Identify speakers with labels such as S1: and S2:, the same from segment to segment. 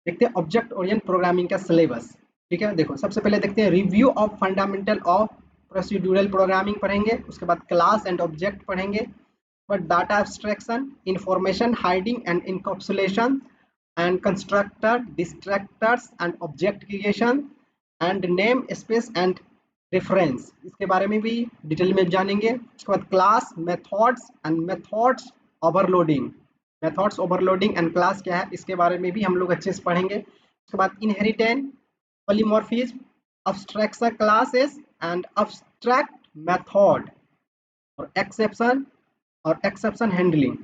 S1: देखते हैं object orient programming का सिलेबस। ठीक है, देखो सबसे पहले देखते हैं review of fundamental of procedural programming पढ़ेंगे, उसके बाद क्लास एंड ऑब्जेक्ट पढ़ेंगे, but data abstraction, information hiding and encapsulation, and constructor, distractors and object creation, and name space and reference, इसके बारे में भी डिटेल में जानेंगे। उसके बाद class methods and methods overloading, methods overloading and class क्या है इसके बारे में भी हम लोग अच्छे से पढ़ेंगे। उसके बाद inheritance, polymorphism, abstraction classes and abstract method, और एक्सेप्शन और एक्सेप्शन हैंडलिंग,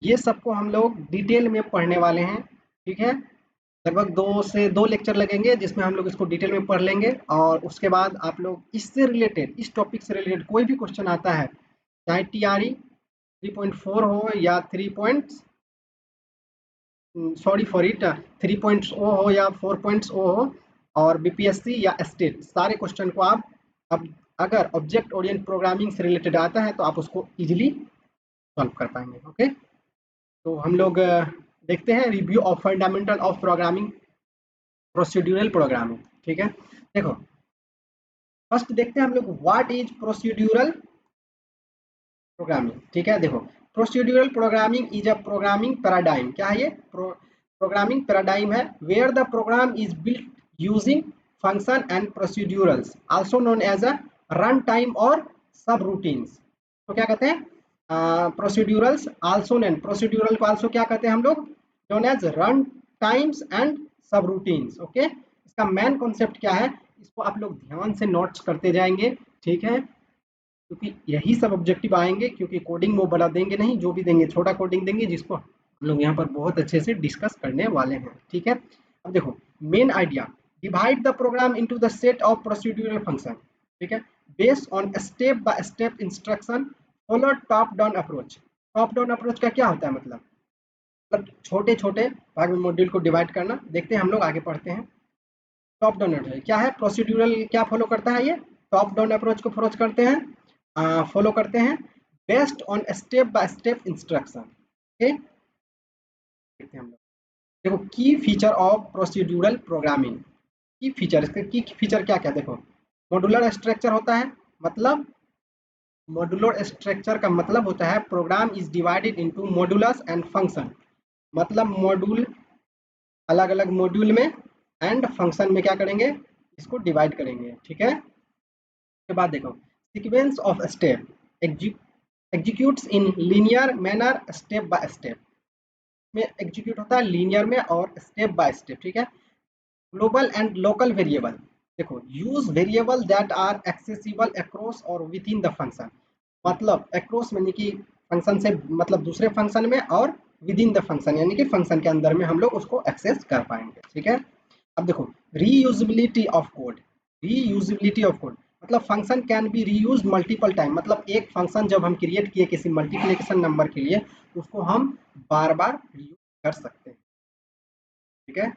S1: ये सबको हम लोग डिटेल में पढ़ने वाले हैं। ठीक है, लगभग 2 लेक्चर लगेंगे जिसमें हम लोग इसको डिटेल में पढ़ लेंगे, और उसके बाद आप लोग इससे रिलेटेड, इस टॉपिक से रिलेटेड कोई भी क्वेश्चन आता है, चाहे टीआरई 3.4 हो या 3.0 हो या 4.0 हो, और बीपीएससी या स्टेट, सारे क्वेश्चन को आप अब अगर ऑब्जेक्ट ओरिएंट प्रोग्रामिंग से रिलेटेड आता है तो आप उसको इजीली सॉल्व कर पाएंगे। ओके, तो हम लोग देखते हैं review of fundamental of programming, procedural programming. ठीक है, देखो फर्स्ट देखते हैं हम लोग व्हाट इज प्रोसीड्यूरल प्रोग्रामिंग। ठीक है, देखो procedural programming is a programming paradigm, क्या है ये प्रोग्रामिंग पैराडाइम है, where the program is built using function and procedurals also known as a run time और सब रूटीन्स। तो क्या कहते हैं, प्रोसीड्यूरल्स आल्सो नोन, प्रोसीड्यूरल को आल्सो क्या कहते हैं हम लोग, known as run times and subroutines. Okay, इसका मेन कॉन्सेप्ट क्या है, इसको आप लोग ध्यान से नोट्स करते जाएंगे। ठीक है, क्योंकि यही सब ऑब्जेक्टिव आएंगे, क्योंकि कोडिंग वो बड़ा देंगे नहीं, जो भी देंगे छोटा कोडिंग देंगे, जिसको हम लोग यहाँ पर बहुत अच्छे से डिस्कस करने वाले हैं। ठीक है, अब देखो main idea, divide the programme into the set of procedural function. ठीक है, based on step by step instruction, follow top down approach. Top down approach का क्या होता है, मतलब छोटे छोटे भाग में मॉड्यूल को डिवाइड करना। देखते हैं हम लोग आगे पढ़ते हैं। टॉप डाउन अप्रोच क्या है, प्रोसीड्यूरल क्या फॉलो करता है, ये टॉप डाउन अप्रोच को फॉलो करते हैं, फॉलो करते हैं based on step by step instruction. Okay, देखते हैं हम लोग। देखो की फीचर ऑफ प्रोसीड्यूरल प्रोग्रामिंग, की फीचर, इसके की फीचर क्या क्या, देखो मॉड्यूलर स्ट्रक्चर होता है, मतलब मॉड्यूलर स्ट्रक्चर का मतलब होता है program is divided into modules and function, मतलब मॉड्यूल अलग अलग मॉड्यूल में एंड फंक्शन में क्या करेंगे, इसको डिवाइड करेंगे। ठीक है, उसके बाद देखो sequence of step executes in linear manner step by step, में एग्जीक्यूट होता है लीनियर में और स्टेप बाय स्टेप। ठीक है, ग्लोबल एंड लोकल वेरिएबल, देखो use variable that are accessible across और विद इन द फंक्शन, मतलब अक्रॉस यानी कि फंक्शन से मतलब दूसरे फंक्शन में, और विद इन द फंक्शन यानी कि फंक्शन के अंदर में हम लोग उसको एक्सेस कर पाएंगे। ठीक है, अब देखो reusability of code, reusability of code मतलब function can be reuse multiple time, मतलब एक फंक्शन जब हम क्रिएट किए किसी मल्टीप्लिकेशन नंबर के लिए, उसको हम बार बार रीयूज कर सकते हैं। ठीक है,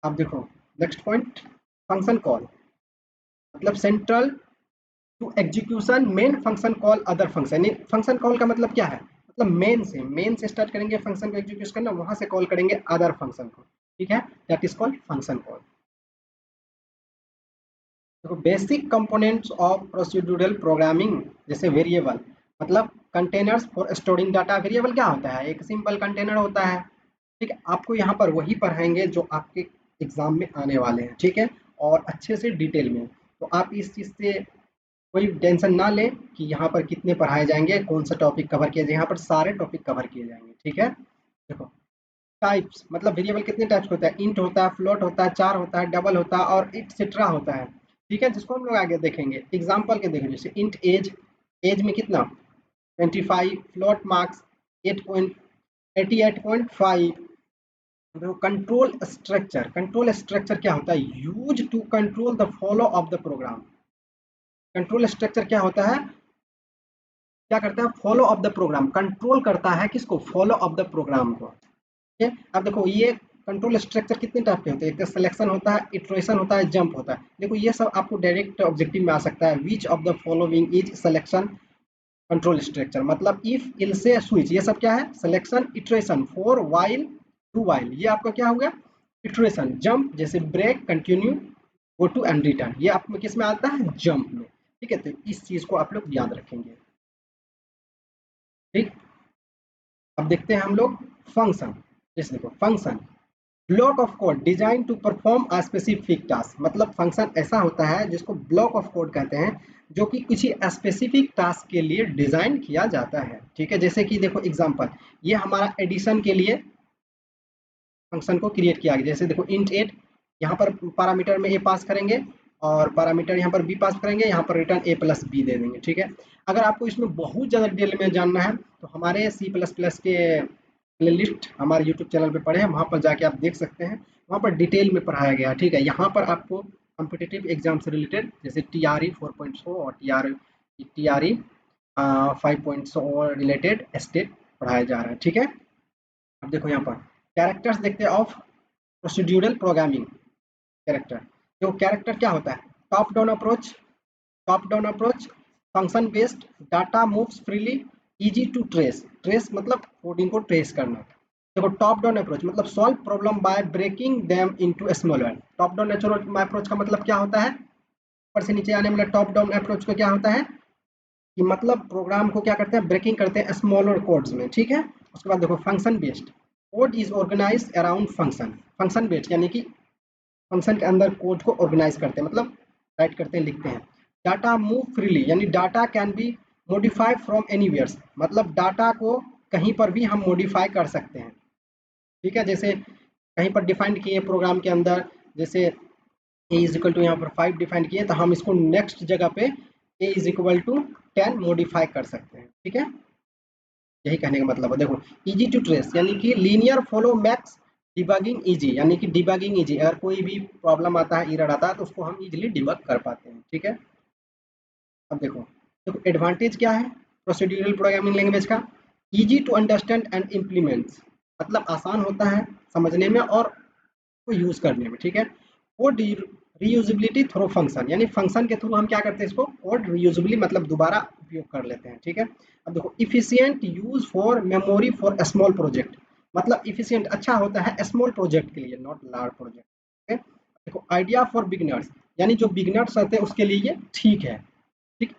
S1: अब देखो नेक्स्ट पॉइंट, फंक्शन कॉल मतलब central to execution main function call other function, function call का मतलब क्या है, मतलब मेन से स्टार्ट करेंगे फंक्शन को एग्जीक्यूट करना, वहां से कॉल करेंगे अदर फंक्शन को। ठीक है, that is called function call. देखो basic components of procedural programming, जैसे वेरिएबल मतलब containers for storing data, variable क्या होता है, एक सिंपल कंटेनर होता है। ठीक है, आपको यहाँ पर वही पढ़ाएंगे जो आपके एग्जाम में आने वाले हैं। ठीक है, और अच्छे से डिटेल में, तो आप इस चीज़ से कोई टेंशन ना लें कि यहाँ पर कितने पढ़ाए जाएंगे, कौन सा टॉपिक कवर किया जाए, यहाँ पर सारे टॉपिक कवर किए जाएंगे। ठीक है, देखो टाइप्स मतलब वेरिएबल कितने टाइप्स के होता है, इंट होता है, फ्लोट होता है, चार होता है, डबल होता है और एटसेट्रा होता है। ठीक है, जिसको हम लोग आगे देखेंगे एग्जाम्पल के, देखेंगे जैसे इंट एज, एज में कितना 25, फ्लोट मार्क्स 88.5। देखो कंट्रोल स्ट्रक्चर, कंट्रोल स्ट्रक्चर क्या होता है, use to control the flow of the program. Control structure क्या होता है, क्या करता है, follow of the program, control करता है किसको, फॉलो ऑफ द प्रोग्राम को। ठीक है, अब देखो ये कंट्रोल स्ट्रक्चर कितने टाइप के होते हैं, एक सिलेक्शन होता है, इटरेशन होता है, जंप होता है। देखो ये सब आपको डायरेक्ट ऑब्जेक्टिव में आ सकता है, which of the following is selection control structure, मतलब इफ, इलसे, स्विच, ये सब क्या है, selection, iteration, for, while, do while, ये आपका क्या हो गया इटरेशन, जंप जैसे break, continue, go to and return, ये आप में किस में आता है, जंप में। ठीक है, तो इस चीज को आप लोग याद रखेंगे। ठीक, अब देखते हैं हम लोग फंक्शन। जैसे देखो function, block of code design to perform a specific task, मतलब फंक्शन ऐसा होता है जिसको ब्लॉक ऑफ कोड कहते हैं, जो कि किसी स्पेसिफिक टास्क के लिए डिजाइन किया जाता है। ठीक है, जैसे कि देखो एग्जांपल, ये हमारा एडिशन के लिए फंक्शन को क्रिएट किया गया। जैसे देखो इंट 8, यहाँ पर पैरामीटर में ए पास करेंगे और पैरामीटर यहाँ पर बी पास करेंगे, यहाँ पर रिटर्न ए प्लस बी दे देंगे। ठीक है, अगर आपको इसमें बहुत ज़्यादा डिटेल में जानना है तो हमारे सी प्लस प्लस के प्लेलिस्ट हमारे यूट्यूब चैनल पे पड़े हैं, वहाँ पर जाके आप देख सकते हैं, वहाँ पर डिटेल में पढ़ाया गया है। ठीक है, यहाँ पर आपको कॉम्पिटिटिव एग्जाम से रिलेटेड जैसे TRE 4.0 और TRE 5.0 और रिलेटेड स्टेट पढ़ाया जा रहा है। ठीक है, अब देखो यहाँ पर कैरेक्टर्स देखते हैं ऑफ प्रोसीड्यूरल प्रोग्रामिंग। कैरेक्टर, जो कैरेक्टर क्या होता है, top down approach, top down approach, function based, data moves freely, easy to trace, trace मतलब कोडिंग को ट्रेस करना। देखो टॉप डाउन अप्रोच मतलब solve problem by breaking them into smaller. Top down approach का मतलब क्या होता है, ऊपर से नीचे आने वाला टॉप डाउन अप्रोच को क्या होता है कि मतलब प्रोग्राम को क्या करते हैं, ब्रेकिंग करते हैं स्मॉलर कोड्स में। ठीक है, उसके बाद देखो function based, code is organise around function. Function based यानी कि फंक्शन के अंदर कोड को ऑर्गेनाइज करते हैं, मतलब राइट करते हैं, लिखते हैं। डाटा मूव फ्रीली यानी data can be modify from anywhere, मतलब डाटा को कहीं पर भी हम मॉडिफाई कर सकते हैं। ठीक है, जैसे कहीं पर डिफाइंड किए प्रोग्राम के अंदर, जैसे ए इज इक्वल टू यहाँ पर 5 डिफाइन किए, तो हम इसको नेक्स्ट जगह पे ए इज इक्वल टू 10 मॉडिफाई कर सकते हैं। ठीक है, यही कहने का मतलब है। देखो इजी टू ट्रेस यानी कि linear follow max debugging easy, यानी कि डिबगिंग इजी, अगर कोई भी प्रॉब्लम आता है, एरर आता है, तो उसको हम इजीली डिबग कर पाते हैं। ठीक है, अब देखो देखो एडवांटेज क्या है प्रोसीड्यूरल प्रोग्रामिंग लैंग्वेज का, easy to understand and implements, मतलब आसान होता है समझने में और को यूज करने में। ठीक है, कोड रीयूजेबिलिटी थ्रू फंक्शन, यानी फंक्शन के थ्रू हम क्या करते हैं, इसको कोड रीयूजेबली मतलब दोबारा उपयोग कर लेते हैं। ठीक है, अब देखो efficient use for memory for small project, मतलब इफिशिएंट अच्छा होता है स्मॉल प्रोजेक्ट के लिए, नॉट लार्ज प्रोजेक्ट। ठीक है, देखो आइडिया फॉर बिगिनर्स, यानी जो बिगिनर्स रहते हैं उसके लिए ये ठीक है। ठीक,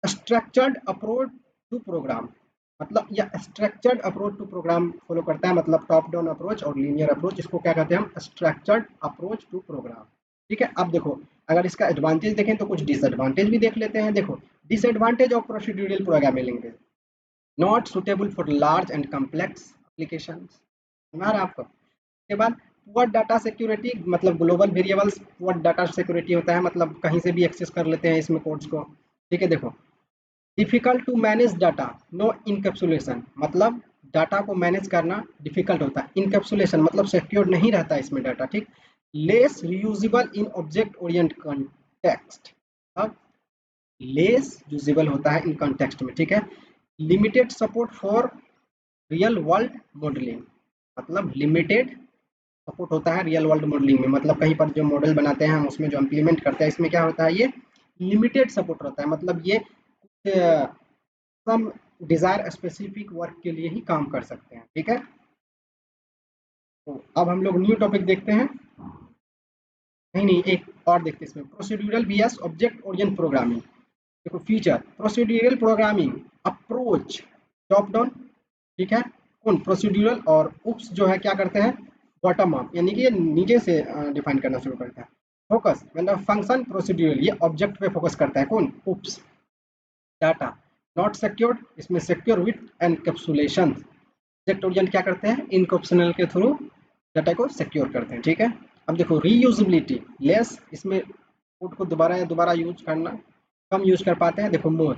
S1: स्ट्रक्चर्ड अप्रोच टू प्रोग्राम, मतलब या structured approach to program follow करता है, मतलब टॉप डाउन अप्रोच और लीनियर अप्रोच, इसको क्या कहते हैं हम, स्ट्रक्चर्ड अप्रोच टू प्रोग्राम। ठीक है, अब देखो अगर इसका एडवांटेज देखें तो कुछ डिसएडवांटेज भी देख लेते हैं। देखो disadvantage of procedural programming language, not suitable for large and complex application, हमारा आपको। उसके बाद पुअर डाटा सिक्योरिटी, मतलब global variables, poor data security होता है, मतलब कहीं से भी एक्सेस कर लेते हैं इसमें कोड्स को। ठीक है, देखो difficult to manage data, no encapsulation, मतलब डाटा को मैनेज करना डिफिकल्ट होता है, इनकैप्सुलेशन मतलब सिक्योर नहीं रहता इसमें डाटा। ठीक, लेस रीयूजेबल इन ऑब्जेक्ट ओरिएंट कॉन्टेक्स्ट, अब लेस यूजेबल होता है इन कॉन्टेक्स्ट में। ठीक है, limited support for real world modelling, मतलब लिमिटेड सपोर्ट होता है रियल वर्ल्ड मॉडलिंग में, मतलब कहीं पर जो मॉडल बनाते हैं हम उसमें जो इम्प्लीमेंट करते हैं, इसमें क्या होता है, ये लिमिटेड सपोर्ट रहता है, मतलब ये सम डिजायर स्पेसिफिक वर्क के लिए ही काम कर सकते हैं। ठीक है, तो अब हम लोग न्यू टॉपिक देखते हैं, नहीं नहीं एक और देखते हैं इसमें, procedural vs object orient programming. देखो feature, procedural programming approach top down. ठीक है, कौन प्रोसीड्यूरल, और उप्स जो है क्या करते हैं, बॉटम अप, यानी कि ये नीचे से डिफाइन करना शुरू करता है। फोकस मतलब फंक्शन प्रोसीड्यूरल, ये ऑब्जेक्ट पे फोकस करता है, कौन, उप्स। डाटा नॉट सिक्योर्ड, इसमें secure with encapsulation, object Orient क्या करते हैं, इनकैप्सुलेशन के थ्रू डाटा को सिक्योर करते हैं। ठीक है, अब देखो रीयूजेबिलिटी लेस, इसमें कोड को दोबारा या दोबारा यूज करना कम यूज कर पाते हैं। देखो मोर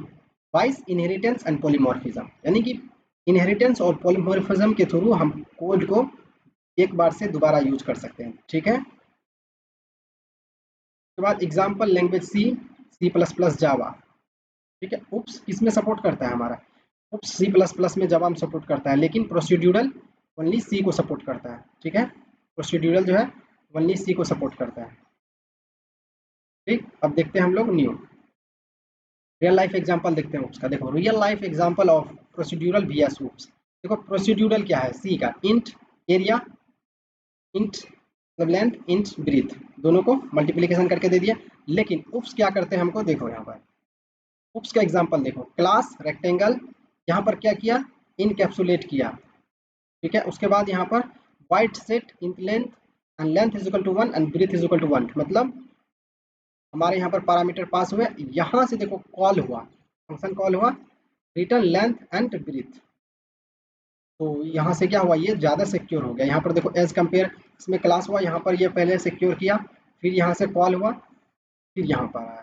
S1: वाइस इनहेरिटेंस एंड पॉलीमॉर्फिज्म, यानी कि इनहेरिटेंस और पॉलीमॉर्फिज्म के थ्रू हम कोड को एक बार से दोबारा यूज कर सकते हैं। ठीक है, उसके बाद example language C, C plus plus, Java. ठीक है, उप्स किसमें सपोर्ट करता है हमारा, उप्स सी प्लस प्लस में जावा में सपोर्ट करता है, लेकिन प्रोसीड्यूरल ओनली सी को सपोर्ट करता है। ठीक है, प्रोसीड्यूरल जो है ओनली सी को सपोर्ट करता है। ठीक, अब देखते हैं हम लोग न्यू रियल लाइफ एग्जांपल देखते हैं उप्स का। देखो real life example of procedural vs OOPs. देखो प्रोसीड्यूरल क्या है, सी का इंट एरिया, इंट मतलब लेंथ इंच ब्रीथ दोनों को मल्टीप्लिकेशन करके दे दिया। लेकिन उप्स क्या करते हैं हमको देखो, यहाँ पर उप्स का एग्जांपल देखो, क्लास रेक्टेंगल, यहाँ पर क्या किया, इनकैप्सुलेट किया, ठीक है। उसके बाद यहाँ पर wait set in length and length is equal to 1 and breadth is equal to 1, मतलब हमारे यहाँ पर पैरामीटर पास हुए। यहाँ से देखो कॉल हुआ, फंक्शन कॉल हुआ रिटर्न लेंथ एंड ब्रीथ, तो यहाँ से क्या हुआ, ये ज़्यादा सिक्योर हो गया। यहाँ पर देखो एज कंपेयर इसमें क्लास हुआ, यहाँ पर ये पहले सिक्योर किया, फिर यहाँ से कॉल हुआ, फिर यहाँ पर आया।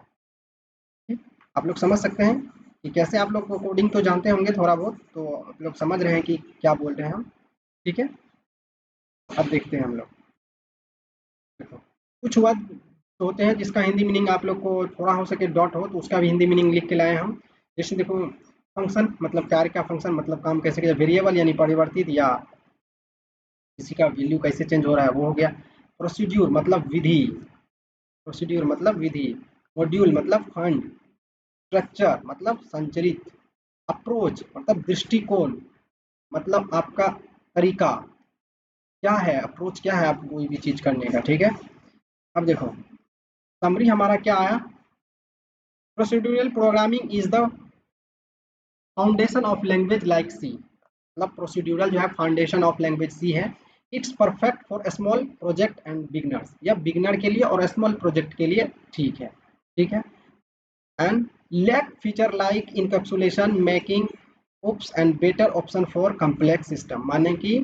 S1: ठीक? आप लोग समझ सकते हैं कि कैसे, आप लोग कोडिंग तो जानते होंगे थोड़ा बहुत, तो आप लोग समझ रहे हैं कि क्या बोल रहे हैं हम। ठीक है, अब देखते हैं हम लोग। देखो कुछ वर्ड होते हैं जिसका हिंदी मीनिंग आप लोग को थोड़ा हो सके डॉट हो तो उसका भी हिंदी मीनिंग लिख के लाए हम। जैसे देखो फंक्शन मतलब कार्य का फंक्शन मतलब काम कैसे किया, वेरिएबल यानी परिवर्तित या किसी का वैल्यू कैसे चेंज हो रहा है वो हो गया। प्रोसीड्यूर मतलब विधि, प्रोसीड्यूर मतलब विधि। मॉड्यूल मतलब खंड। स्ट्रक्चर मतलब संरचित। अप्रोच मतलब दृष्टिकोण, मतलब आपका तरीका क्या है, अप्रोच क्या है आप कोई भी चीज करने का। ठीक है, अब देखो समरी हमारा क्या आया, procedural programming is the foundation of language like C, मतलब प्रोसीड्यूरल जो है फाउंडेशन ऑफ लैंग्वेज सी है। It's perfect for small project and beginners, या बिगनर के लिए और स्मॉल प्रोजेक्ट के लिए ठीक है। ठीक है, and lack feature like encapsulation making OOPs and better option for complex system, माने कि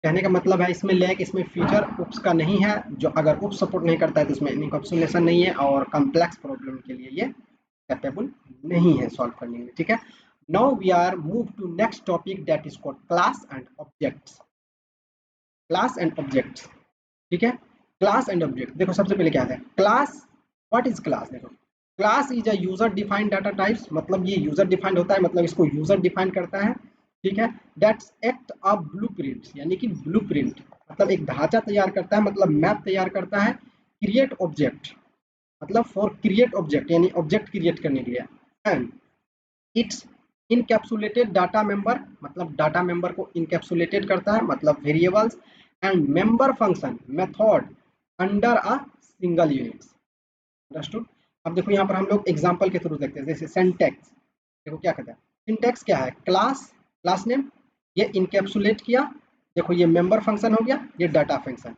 S1: कहने का मतलब है इसमें लैक, इसमें फीचर उप्स का नहीं है, जो अगर उप्स सपोर्ट नहीं करता है तो इसमें इनकैप्सुलेशन नहीं है, और कम्प्लेक्स प्रॉब्लम के लिए ये कैपेबल नहीं है सॉल्व करने में। ठीक है, now we are move to next topic that is called class and objects. Class and objects, ठीक है, क्लास एंड ऑब्जेक्ट। देखो सबसे पहले क्या है क्लास, व्हाट इज क्लास। देखो class is a user defined data types, मतलब ये यूजर डिफाइंड होता है, मतलब इसको यूजर डिफाइन करता है। ठीक है, दैट्स एक्ट अ ब्लूप्रिंट, यानी कि ब्लूप्रिंट मतलब एक ढांचा तैयार करता है, मतलब मैप तैयार करता है। क्रिएट ऑब्जेक्ट मतलब फॉर क्रिएट ऑब्जेक्ट यानी ऑब्जेक्ट क्रिएट करने के लिए। And it's encapsulated data member, मतलब डाटा मेंबर को इनकैप्सुलेटेड करता है, मतलब variables and member function method under a single unit. Understood. अब देखो यहाँ पर हम लोग एग्जांपल के थ्रू देखते हैं, जैसे सिंटैक्स। देखो क्या कहता है, सिंटैक्स क्या है, क्लास, क्लास नेम, ये इनकैप्सुलेट किया। देखो ये मेंबर फंक्शन हो गया, ये डाटा फंक्शन।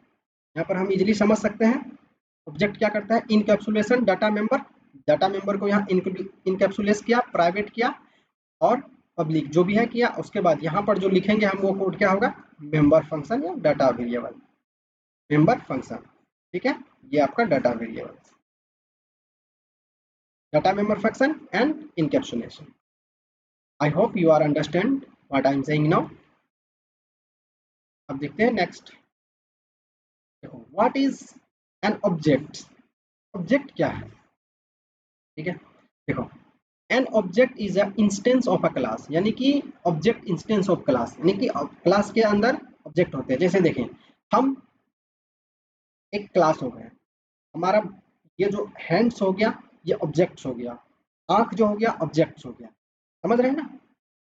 S1: यहाँ पर हम इजीली समझ सकते हैं। ऑब्जेक्ट क्या करता है, इनकैप्सुलेशन डाटा मेंबर को यहाँ इनकैप्सुलेट किया, प्राइवेट किया और पब्लिक जो भी है किया। उसके बाद यहाँ पर जो लिखेंगे हम वो कोड क्या होगा, मेंबर फंक्शन या डाटा वेरिएबल, मेंबर फंक्शन। ठीक है, ये आपका data variable, data member function and encapsulation. I hope you are understand what I am saying now. अब देखते हैं नेक्स्ट। देखो what is an object, object क्या है। ठीक है, देखो an object is a instance of a class, यानी कि ऑब्जेक्ट इंस्टेंस ऑफ क्लास, यानी कि क्लास के अंदर ऑब्जेक्ट होते हैं। जैसे देखें हम एक क्लास हो गए, हमारा ये जो हैंड्स हो गया ये ऑब्जेक्ट्स हो गया, आंख जो हो गया ऑब्जेक्ट्स हो गया, समझ रहे हैं ना।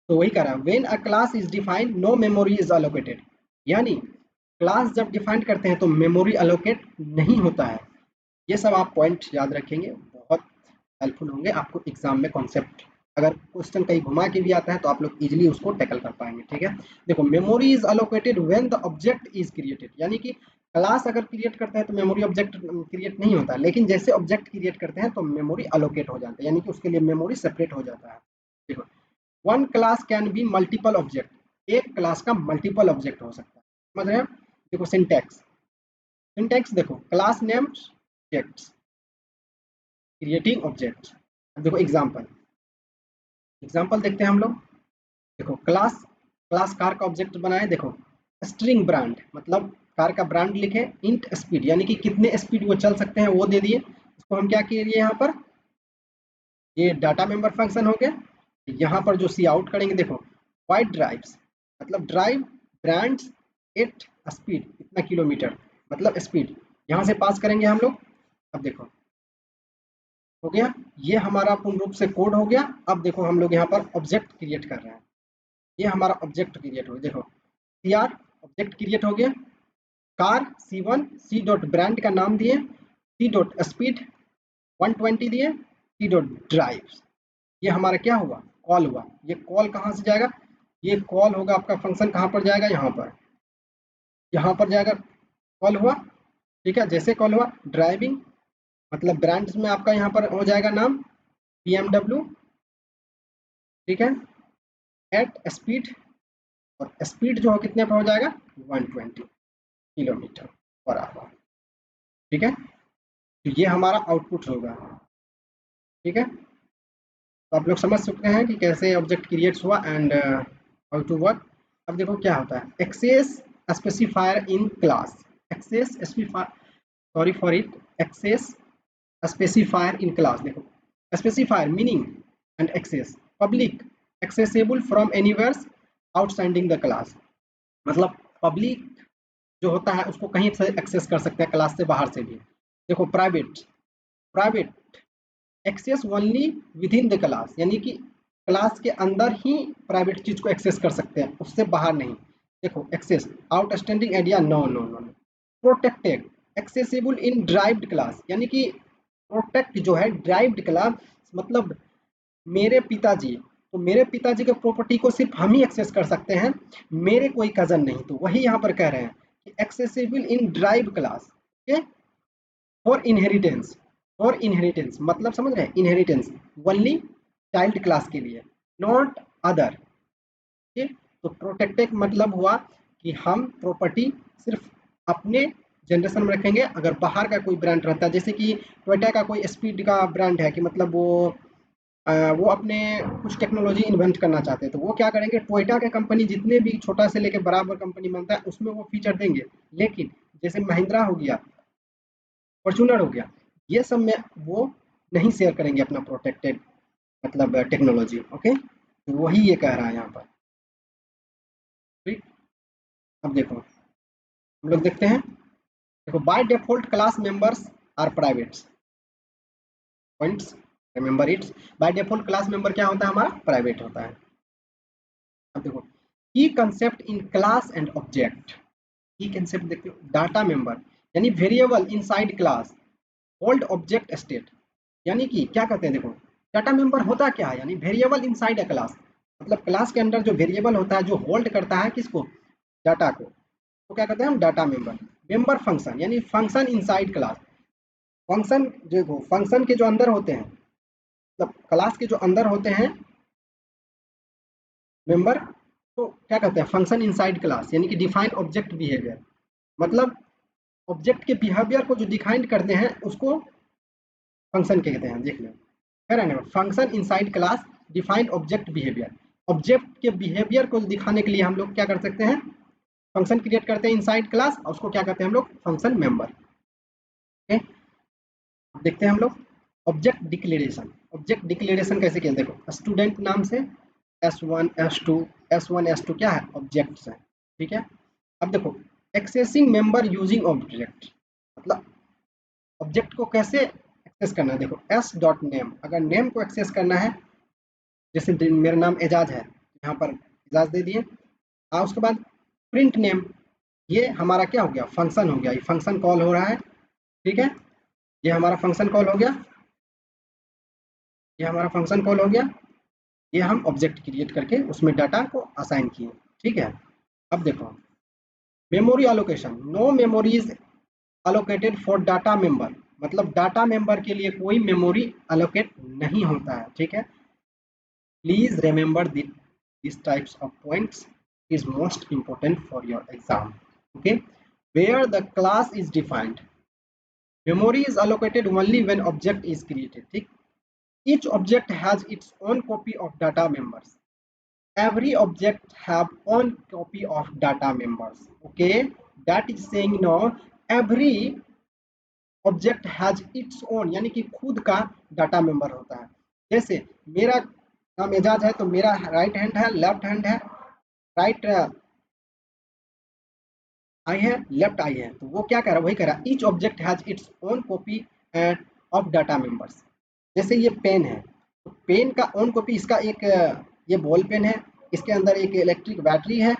S1: तो वही कह रहा है when a class is defined no memory is allocated, यानी क्लास जब डिफाइन करते हैं तो मेमोरी अलोकेट नहीं होता है। ये सब आप पॉइंट याद रखेंगे, बहुत हेल्पफुल होंगे आपको एग्जाम में। कॉन्सेप्ट अगर क्वेश्चन कहीं घुमा के भी आता है तो आप लोग इजीली उसको टैकल कर पाएंगे। ठीक है, देखो memory is allocated when the object is created, यानी कि क्लास अगर क्रिएट करते हैं तो मेमोरी ऑब्जेक्ट क्रिएट नहीं होता, लेकिन जैसे ऑब्जेक्ट क्रिएट करते हैं तो मेमोरी अलोकेट हो जाता है, यानी कि उसके लिए मेमोरी सेपरेट हो जाता है। देखो one class can be multiple object, एक क्लास का मल्टीपल ऑब्जेक्ट हो सकता है, समझ रहे हैं। देखो सिंटैक्स, सिंटैक्स देखो class name objects, creating objects. अब देखो एग्जांपल, एग्जांपल देखते हैं हम लोग। देखो क्लास, क्लास कार का ऑब्जेक्ट बनाए। देखो स्ट्रिंग ब्रांड मतलब कार का ब्रांड लिखे, इंट स्पीड यानी कि कितने स्पीड वो चल सकते हैं वो दे दिए। इसको हम क्या किए यहाँ पर, ये डाटा मेंबर फंक्शन हो गया। यहाँ पर जो सी आउट करेंगे देखो वाइड ड्राइव्स मतलब ड्राइव ब्रांड्स एट स्पीड, इतना किलोमीटर मतलब स्पीड, यहाँ से पास करेंगे हम लोग। अब देखो हो गया, ये हमारा पूर्ण रूप से कोड हो गया। अब देखो हम लोग यहाँ पर ऑब्जेक्ट क्रिएट कर रहे हैं, ये हमारा ऑब्जेक्ट क्रिएट हो गया। देखो सी आर ऑब्जेक्ट क्रिएट हो गया। Car C1 C dot brand का नाम दिए, सी डॉट स्पीड 120 दिए, सी डॉट ड्राइव। ये हमारा क्या हुआ, कॉल हुआ। ये कॉल कहाँ से जाएगा, ये कॉल होगा आपका फंक्शन कहाँ पर जाएगा, यहाँ पर जाएगा, कॉल हुआ। ठीक है, जैसे कॉल हुआ ड्राइविंग मतलब ब्रांड्स में आपका यहाँ पर हो जाएगा नाम BMW। ठीक है, एट स्पीड, और स्पीड जो है कितने पर हो जाएगा 120 किलोमीटर पर आवर। ठीक है, तो ये हमारा आउटपुट होगा। ठीक है, तो आप लोग समझ सकते हैं कि कैसे ऑब्जेक्ट क्रिएट्स हुआ एंड हाउ टू वर्क। अब देखो क्या होता है, access specifier in class, access specifier, sorry for it, access specifier in class. देखो specifier meaning and access, public accessible from anywhere outsiding the class, मतलब पब्लिक जो होता है उसको कहीं से एक्सेस कर सकते हैं, क्लास से बाहर से भी। देखो private, private access only within the class, यानी कि क्लास के अंदर ही प्राइवेट चीज को एक्सेस कर सकते हैं, उससे बाहर नहीं। देखो access outstanding area, no no no. Protected accessible in derived class, यानी कि प्रोटेक्ट जो है ड्राइव्ड क्लास, मतलब मेरे पिताजी, तो मेरे पिताजी के प्रॉपर्टी को सिर्फ हम ही एक्सेस कर सकते हैं, मेरे कोई कजन नहीं। तो वही यहाँ पर कह रहे हैं कि accessible in drive class, for inheritance, for inheritance मतलब समझ रहे हैं, इनहेरिटेंस ओनली चाइल्ड क्लास के लिए, नॉट अदर। ठीक, तो प्रोटेक्टेड मतलब हुआ कि हम प्रॉपर्टी सिर्फ अपने जनरेशन में रखेंगे। अगर बाहर का कोई ब्रांड रहता है, जैसे कि टोयोटा का कोई स्पीड का ब्रांड है कि मतलब वो अपने कुछ टेक्नोलॉजी इन्वेंट करना चाहते हैं, तो वो क्या करेंगे, टोयोटा के कंपनी जितने भी छोटा से लेकर बराबर कंपनी बनता है उसमें वो फीचर देंगे। लेकिन जैसे महिंद्रा हो गया, फॉर्च्यूनर हो गया, ये सब में वो नहीं शेयर करेंगे अपना प्रोटेक्टेड मतलब टेक्नोलॉजी। ओके, तो वही ये कह रहा है यहाँ पर। ठीक, अब देखो हम लोग देखते हैं। देखो by default class members are private points, remember it's, by default class member क्या होता है हमारा, प्राइवेट होता है। अब देखो की concept in class and object, की कंसेप्ट देखते हो, डाटा मेंबर यानी variable inside class hold object state, यानी कि क्या कहते हैं, देखो डाटा मेंबर होता क्या है, यानी वेरिएबल इनसाइड अ क्लास, मतलब क्लास के अंदर जो वेरिएबल होता है जो होल्ड करता है किसको, डाटा को, तो क्या कहते हैं हम, डाटा मेंबर। मेंबर फंक्शन यानी फंक्शन इनसाइड क्लास, फंक्शन जो फंक्शन के जो अंदर होते हैं, मतलब क्लास के जो अंदर होते हैं मेंबर, तो क्या कहते हैं फंक्शन इनसाइड क्लास, यानी कि डिफाइन ऑब्जेक्ट बिहेवियर, मतलब ऑब्जेक्ट के बिहेवियर को जो डिफाइन करते हैं उसको फंक्शन कहते हैं। देख लो कह रहे हैं ना, function inside class define object behaviour, object के बिहेवियर को दिखाने के लिए हम लोग क्या कर सकते हैं, फंक्शन क्रिएट करते हैं इनसाइड क्लास, और उसको क्या कहते हैं हम लोग, फंक्शन मेंबर। ओके, देखते हैं हम लोग ऑब्जेक्ट डिक्लेरेशन। ऑब्जेक्ट डिक्लेरेशन कैसे किया, देखो स्टूडेंट नाम से S1 S2, S1 S2 क्या है, ऑब्जेक्ट्स है। ठीक है, अब देखो एक्सेसिंग मेंबर यूजिंग ऑब्जेक्ट, मतलब ऑब्जेक्ट को कैसे एक्सेस करना है। देखो एस डॉट नेम, अगर नेम को एक्सेस करना है, जैसे मेरा नाम एजाज है, यहाँ पर एजाज दे दिए। उसके बाद प्रिंट नेम, ये हमारा क्या हो गया, फंक्शन हो गया, ये फंक्शन कॉल हो रहा है। ठीक है, ये हमारा फंक्शन कॉल हो गया, ये हमारा फंक्शन कॉल हो गया, ये हम ऑब्जेक्ट क्रिएट करके उसमें डाटा को असाइन किए। ठीक है, अब देखो memory allocation, no memory is allocated for data member, मतलब डाटा मेंबर के लिए कोई मेमोरी अलोकेट नहीं होता है। ठीक है, please remember these types of points is most important for your exam. Okay, where the class is defined, memory is allocated only when object is created. ठीक, each object has its own copy of data members, every object have own copy of data members. Okay, that is saying no, every object has its own, यानी कि खुद का data member होता है। जैसे मेरा नाम एजाज है, तो मेरा राइट हैंड है, लेफ्ट हैंड है, राइट आई है, लेफ्ट आई है, तो वो क्या कर रहा है, वही कर रहा है, each object has its own copy of data members. जैसे ये पेन है, तो पेन का ओन कॉपी, इसका एक ये बॉल पेन है, इसके अंदर एक इलेक्ट्रिक बैटरी है,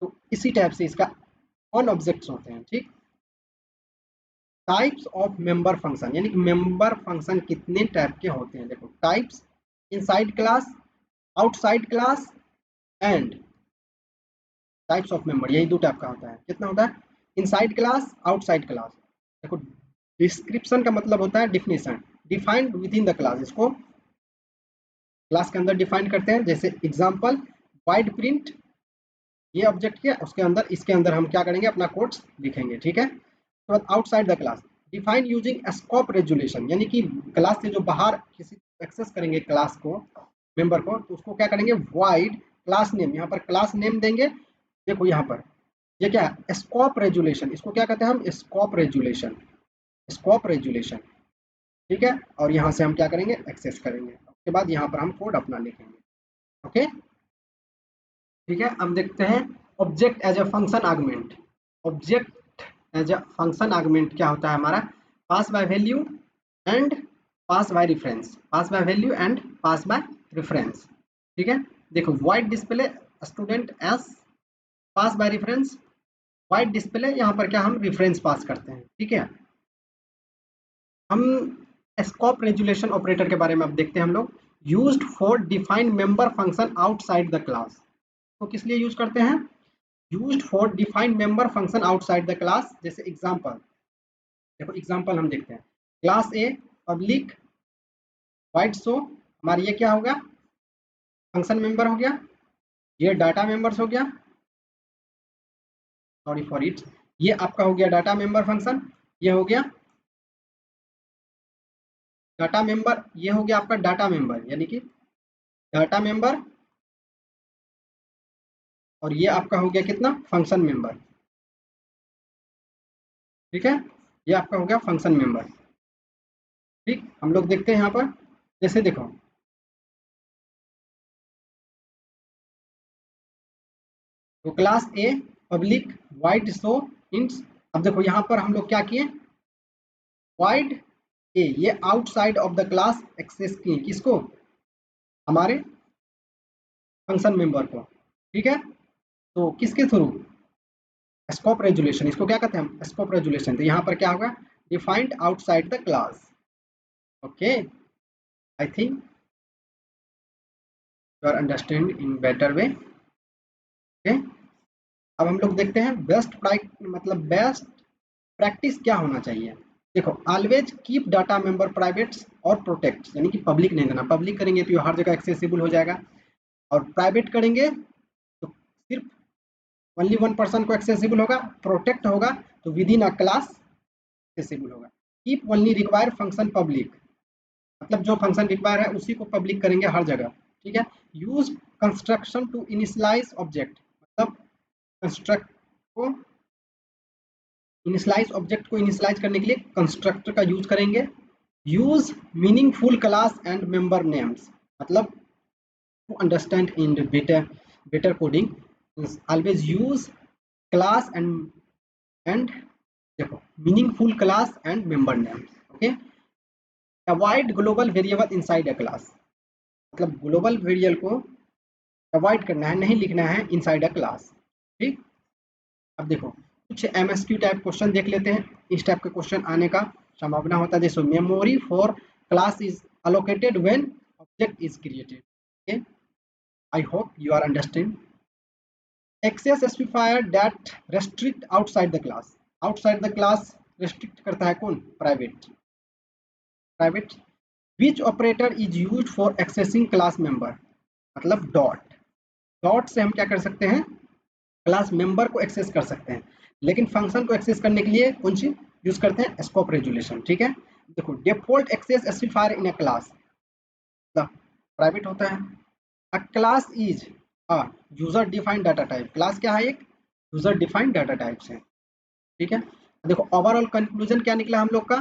S1: तो इसी टाइप से इसका कौन ऑब्जेक्ट्स होते हैं, ठीक। टाइप्स ऑफ मेंबर फंक्शन, यानी कि मेंबर फंक्शन कितने टाइप के होते हैं, देखो types, inside class, outside class and types of member, यही दो टाइप का होता है। कितना होता है, इनसाइड क्लास, आउटसाइड क्लास। देखो डिस्क्रिप्शन का मतलब होता है definition, defined with in the class, इसको क्लास के अंदर डिफाइन करते हैं। जैसे एग्जांपल वाइड प्रिंट, ये ऑब्जेक्ट किया, उसके अंदर इसके अंदर हम क्या करेंगे, अपना कोड्स लिखेंगे, ठीक है। उसके बाद outside the class, define using scope resolution, यानी कि क्लास से जो बाहर किसी एक्सेस करेंगे क्लास को, मेंबर को, तो उसको क्या करेंगे, वाइड क्लास नेम, यहाँ पर क्लास नेम देंगे। देखो यहाँ पर ये क्या है, स्कोप रेजुलेशन, इसको क्या कहते हैं हम, स्कोप रेजुलेशन, स्कोप रेजुलेशन, ठीक है। और यहाँ से हम क्या करेंगे, एक्सेस करेंगे, उसके बाद यहाँ पर हम कोड अपना लिखेंगे, ओके, ठीक है। हम देखते हैं object as a function argument. Object as a function argument क्या होता है हमारा, pass by value and pass by reference, pass by value and pass by reference, ठीक है। देखो void display student S, pass by reference, void display, यहाँ पर क्या हम रेफरेंस पास करते हैं, ठीक है। हम स्कोप रेजुलेशन ऑपरेटर के बारे में अब देखते हैं हम लोग। Used for define member function outside the class, तो किस लिए यूज करते हैं, used for define member function outside the class. जैसे एग्जांपल, देखो एग्जांपल हम देखते हैं, class A public void show, हमारा ये क्या होगा, फंक्शन मेंबर हो गया, ये डाटा मेंबर्स हो गया, सॉरी फॉर इट, ये आपका हो गया डाटा मेंबर फंक्शन, ये हो गया डाटा मेंबर, ये हो गया आपका डाटा मेंबर, यानी कि डाटा मेंबर, और ये आपका हो गया कितना, फंक्शन मेंबर, ठीक है। ये आपका हो गया फंक्शन मेंबर, ठीक। हम लोग देखते हैं यहाँ पर, जैसे देखो तो class A public void show ints, अब देखो यहाँ पर हम लोग क्या किए, वाइड ए, ये outside of the class access किए, किसको, हमारे फंक्शन मेंबर को, ठीक है। तो किसके थ्रू, स्कोप रेजुलेशन, इसको क्या कहते हैं हम, स्कोप रेजुलेशन। तो यहाँ पर क्या होगा, defined outside the class, okay, I think you are understand in better way, okay. अब हम लोग देखते हैं बेस्ट मतलब बेस्ट प्रैक्टिस क्या होना चाहिए। देखो always keep data member private और प्रोटेक्ट, यानी कि पब्लिक नहीं देना, पब्लिक करेंगे तो ये हर जगह एक्सेसिबल हो जाएगा, और प्राइवेट करेंगे तो सिर्फ ओनली वन पर्सन को एक्सेसिबल होगा, प्रोटेक्ट होगा तो within a class accessible होगा। Keep only require function public, मतलब जो फंक्शन रिक्वायर है उसी को पब्लिक करेंगे हर जगह, ठीक है। Use construction to initialize object, मतलब कंस्ट्रक्ट को, इनिशियलाइज ऑब्जेक्ट को इनिशियलाइज करने के लिए कंस्ट्रक्टर का यूज करेंगे। Use meaningful class and member names, मतलब to understand in better coding, always use class and देखो meaningful class and member names, okay. Avoid global variable inside a class, मतलब global variable को avoid करना है, नहीं लिखना है इनसाइड अ क्लास, ठीक। अब देखो कुछ एमएसक्यू टाइप क्वेश्चन देख लेते हैं, इस टाइप के क्वेश्चन आने का संभावना होता है। जैसे memory for class is allocated when object is created, okay, I hope you are understand. Access specifier that restrict outside the class, outside the class restrict करता है कौन, private, private. Which operator is used for accessing class member, मतलब dot, dot से हम क्या कर सकते हैं, क्लास मेंबर को एक्सेस कर सकते हैं, लेकिन फंक्शन को एक्सेस करने के लिए कौन सी यूज करते हैं, स्कोप रेजुलेशन, ठीक है। देखो default access specifier in a class, private होता है। A class is a user defined data type, class क्या है, एक यूजर डिफाइंड डाटा टाइप से, ठीक है। देखो ओवरऑल कंक्लूजन क्या निकला हम लोग का,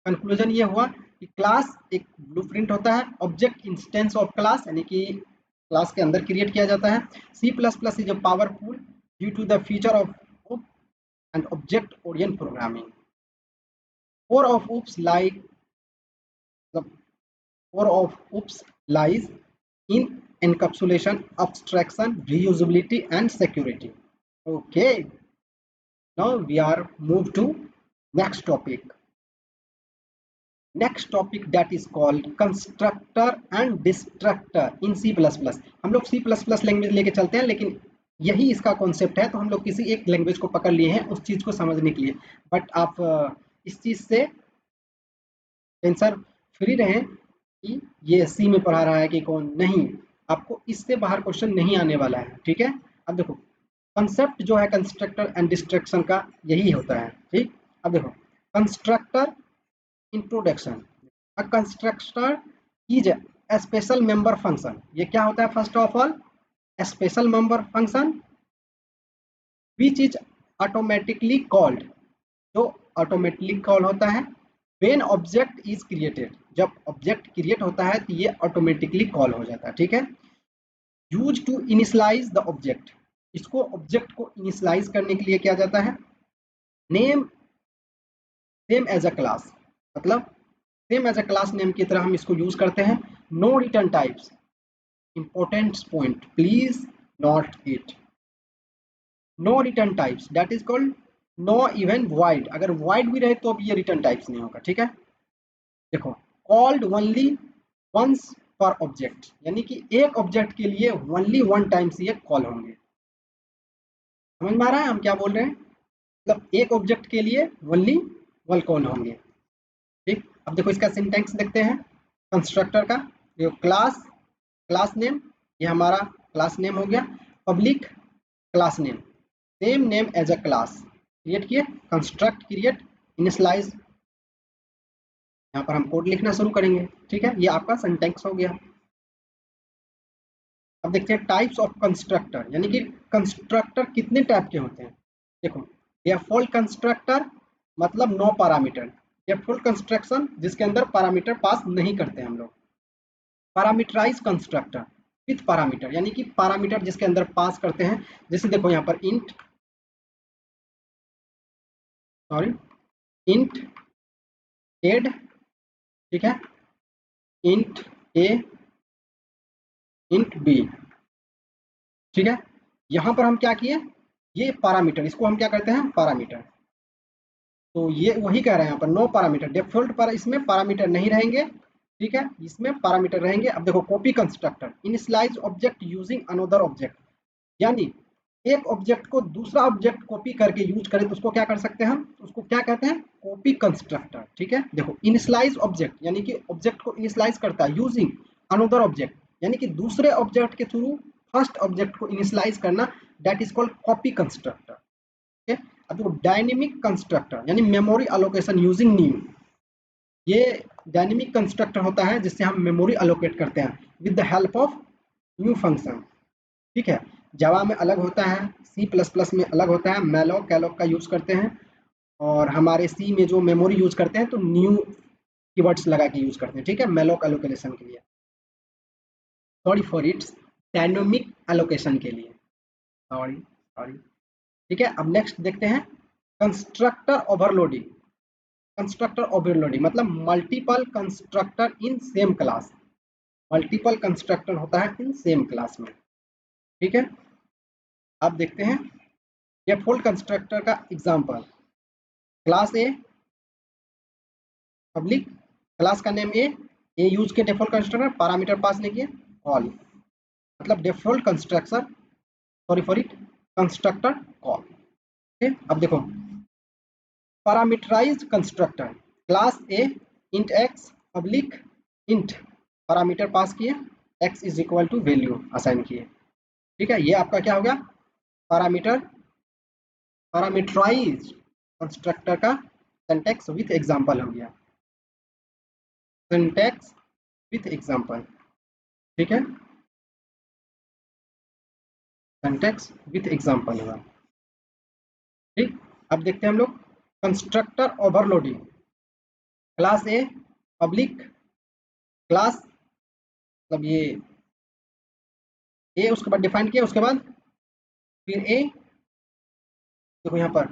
S1: कंक्लूजन ये हुआ कि क्लास एक ब्लूप्रिंट होता है, ऑब्जेक्ट इंस्टेंस ऑफ क्लास, यानी कि क्लास के अंदर क्रिएट किया जाता है। C plus plus is a powerful due to the feature of and object orient programming. core of oops like the core of oops lies in encapsulation, abstraction, reusability and security, okay। Now we are move to next topic. Next topic that is called constructor and destructor in C plus plus. हम लोग सी plus plus language लेके चलते हैं, लेकिन यही इसका concept है, तो हम लोग किसी एक लैंग्वेज को पकड़ लिए हैं उस चीज को समझने के लिए. बट आप इस चीज से टेंशन फ्री रहें कि ये सी में पढ़ा रहा है कि कौन नहीं, आपको इससे बाहर क्वेश्चन नहीं आने वाला है. ठीक है, अब देखो कंसेप्ट जो है कंस्ट्रक्टर एंड डिस्ट्रक्शन का यही होता है. ठीक, अब देखो constructor introduction. A constructor is a special member function. ये क्या होता है? First of all special member function which is automatically called, जो ऑटोमेटिकली कॉल होता है व्हेन ऑब्जेक्ट इज क्रिएटेड. जब ऑब्जेक्ट क्रिएट होता है तो ये ऑटोमेटिकली कॉल हो जाता है. ठीक है, use to initialize the object. इसको ऑब्जेक्ट को इनिशियलाइज करने के लिए किया जाता है. Name same as a class, मतलब same as a class name की तरह हम इसको यूज करते हैं. No return types. Important point, please note it. No return types that is called no even void. अगर वाइड भी रहे तो भी ये रिटर्न टाइप्स नहीं होगा. ठीक है, देखो कॉल्ड ओनली वंस पर ऑब्जेक्ट, यानी कि एक ऑब्जेक्ट के लिए ओनली वन टाइम्स ये कॉल होंगे. समझ में आ रहा है हम क्या बोल रहे हैं? मतलब एक ऑब्जेक्ट के लिए ओनली वन कॉल होंगे. ठीक, अब देखो इसका सिंटैक्स देखते हैं कंस्ट्रक्टर का. देखो क्लास, क्लास नेम, ये हमारा क्लास नेम हो गया. Public class name, same name as a class. Create किए, कंस्ट्रक्ट क्रिएट इनिशियलाइज. यहाँ पर हम कोड लिखना शुरू करेंगे. ठीक है, ये आपका सिंटैक्स हो गया. अब देखते हैं टाइप्स ऑफ कंस्ट्रक्टर, यानी कि कंस्ट्रक्टर कितने टाइप के होते हैं. देखो डिफ़ॉल्ट कंस्ट्रक्टर मतलब नो पैरामीटर. डिफ़ॉल्ट कंस्ट्रक्शन जिसके अंदर पैरामीटर पास नहीं करते हम लोग. पैरामीटराइज कंस्ट्रक्टर विथ पैरामीटर, यानी कि पैरामीटर जिसके अंदर पास करते हैं. जैसे देखो यहाँ पर इंट, सॉरी इंट एड. ठीक है, इंट ए, इंट बी. ठीक है, यहाँ पर हम क्या किए, ये पैरामीटर, इसको हम क्या करते हैं पैरामीटर. तो ये वही कह रहे हैं यहाँ पर नो पैरामीटर. डिफॉल्ट पर इसमें पैरामीटर नहीं रहेंगे. ठीक है, इसमें पैरामीटर रहेंगे. अब देखो copy constructor initialise object using another object, यानी एक ऑब्जेक्ट को दूसरा ऑब्जेक्ट कॉपी करके यूज करें तो उसको क्या कर सकते हैं हम, उसको क्या कहते हैं कॉपी कंस्ट्रक्टर. ठीक है, देखो इनिशियलाइज ऑब्जेक्ट यानी कि ऑब्जेक्ट को इनिशियलाइज करता है यूजिंग अनदर ऑब्जेक्ट, यानी कि दूसरे ऑब्जेक्ट के थ्रू फर्स्ट ऑब्जेक्ट को इनिशियलाइज करना, that is called copy constructor. ठीक है, अब देखो डायनेमिक कंस्ट्रक्टर यानी मेमोरी अलोकेशन यूजिंग न्यू. ये डायनेमिक कंस्ट्रक्टर होता है जिससे हम मेमोरी अलोकेट करते हैं with the help of new function. ठीक है, जावा में अलग होता है, सी प्लस प्लस में अलग होता है. मैलॉक कैलॉक का यूज करते हैं, और हमारे सी में जो मेमोरी यूज करते हैं तो न्यू कीवर्ड्स लगा के यूज करते हैं. ठीक है, मैलॉक एलोकेशन के लिए, sorry for its dynamic allocation के लिए, सॉरी सॉरी. ठीक है, अब नेक्स्ट देखते हैं कंस्ट्रक्टर ओवरलोडिंग. कंस्ट्रक्टर ओवरलोडिंग मतलब multiple constructor in same class. Multiple constructor होता है इन सेम क्लास में. ठीक है, अब देखते हैं डिफ़ॉल्ट कंस्ट्रक्टर का example. Class A public, class का नेम ए, यूज के डिफ़ॉल्ट कंस्ट्रक्टर, पैरामीटर पास नहीं किए, कॉल, मतलब default constructor, sorry for it constructor call. ठीक, अब देखो parameterized constructor. Class A int X public int, parameter pass किए, X is equal to value assign किए. ठीक है, ये आपका क्या हो गया पैरामीटर, पैरामीटराइज्ड कंस्ट्रक्टर का सिंटैक्स विथ एग्जांपल हो गया. Syntax with example. ठीक है, सिंटैक्स विथ एग्जांपल हुआ. ठीक, अब देखते हैं हम लोग constructor overloading. Class A public, class मतलब ये ए उसके बाद डिफाइन किया, उसके बाद फिर ए. देखो यहाँ पर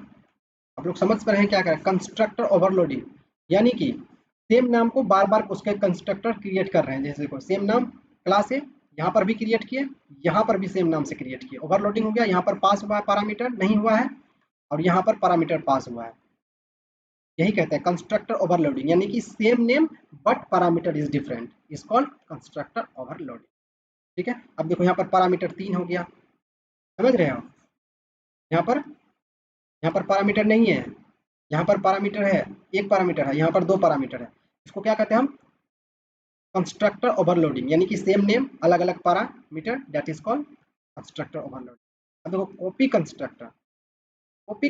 S1: आप लोग समझ पा रहे हैं क्या करें, कंस्ट्रक्टर ओवरलोडिंग, यानी कि सेम नाम को बार बार उसके कंस्ट्रक्टर क्रिएट कर रहे हैं. जैसे देखो सेम नाम क्लास है, यहाँ पर भी क्रिएट किए, यहाँ पर भी सेम नाम से क्रिएट किए, ओवरलोडिंग हो गया. यहाँ पर पास हुआ है पैरामीटर, नहीं हुआ है, और यहाँ पर पैरामीटर पास हुआ है। यही कहते हैं कंस्ट्रक्टर ओवरलोडिंग, यानी कि same name but parameter is different, is called constructor overloading. ठीक है, अब देखो यहाँ पर पैरामीटर 3 हो गया, समझ रहे हो। यहाँ पर पैरामीटर नहीं है, यहाँ पर पैरामीटर है, एक पैरामीटर है, यहाँ पर दो पैरामीटर है। इसको क्या कहते हैं हम, कंस्ट्रक्टर ओवरलोडिंग, यानी कि सेम नेम अलग अलग parameter, that is called constructor overloading. अब देखो copy